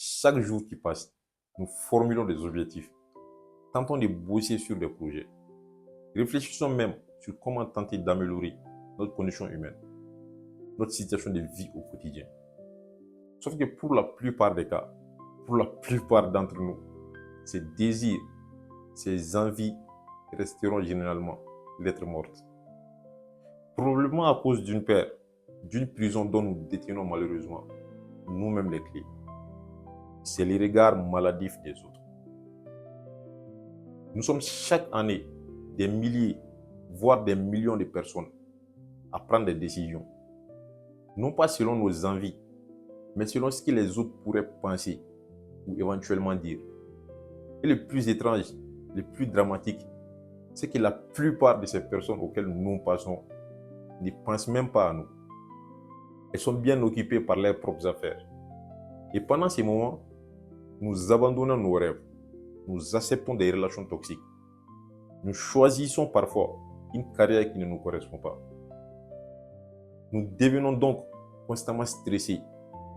Chaque jour qui passe, nous formulons des objectifs, tentons de bosser sur des projets, réfléchissons même sur comment tenter d'améliorer notre condition humaine, notre situation de vie au quotidien. Sauf que pour la plupart des cas, pour la plupart d'entre nous, ces désirs, ces envies resteront généralement lettres mortes. Probablement à cause d'une paire, d'une prison dont nous détenons malheureusement nous-mêmes les clés. C'est les regards maladifs des autres. Nous sommes chaque année des milliers, voire des millions de personnes à prendre des décisions. Non pas selon nos envies, mais selon ce que les autres pourraient penser ou éventuellement dire. Et le plus étrange, le plus dramatique, c'est que la plupart de ces personnes auxquelles nous passons ne pensent même pas à nous. Elles sont bien occupées par leurs propres affaires. Et pendant ces moments, nous abandonnons nos rêves, nous acceptons des relations toxiques. Nous choisissons parfois une carrière qui ne nous correspond pas. Nous devenons donc constamment stressés,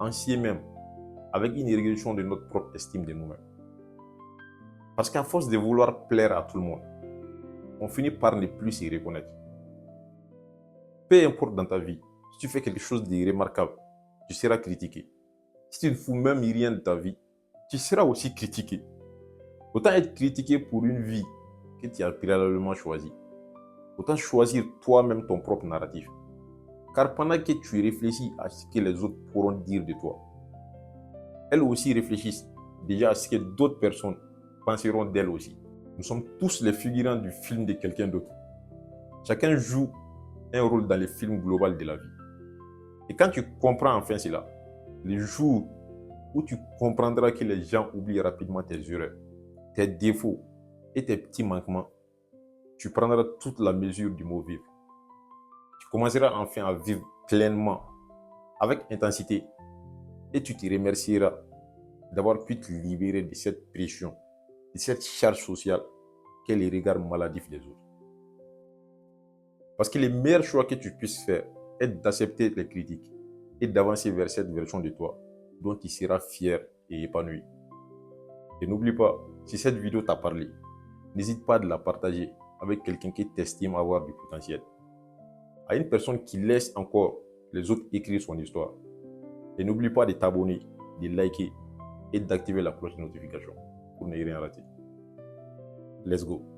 anxieux même, avec une régression de notre propre estime de nous-mêmes. Parce qu'à force de vouloir plaire à tout le monde, on finit par ne plus s'y reconnaître. Peu importe dans ta vie, si tu fais quelque chose de remarquable, tu seras critiqué. Si tu ne fous même rien de ta vie, tu seras aussi critiqué. Autant être critiqué pour une vie que tu as préalablement choisie. Autant choisir toi-même ton propre narratif. Car pendant que tu réfléchis à ce que les autres pourront dire de toi, elles aussi réfléchissent déjà à ce que d'autres personnes penseront d'elles aussi. Nous sommes tous les figurants du film de quelqu'un d'autre. Chacun joue un rôle dans le film global de la vie. Et quand tu comprends enfin cela, le jour où tu comprendras que les gens oublient rapidement tes erreurs, tes défauts et tes petits manquements, tu prendras toute la mesure du mot vivre. Tu commenceras enfin à vivre pleinement, avec intensité, et tu te remercieras d'avoir pu te libérer de cette pression, de cette charge sociale qu'est les regards maladifs des autres. Parce que le meilleur choix que tu puisses faire est d'accepter les critiques et d'avancer vers cette version de toi dont tu seras fier et épanoui. Et n'oublie pas, si cette vidéo t'a parlé, n'hésite pas à la partager avec quelqu'un qui t'estime avoir du potentiel. À une personne qui laisse encore les autres écrire son histoire. Et n'oublie pas de t'abonner, de liker et d'activer la cloche de notification pour ne rien rater. Let's go!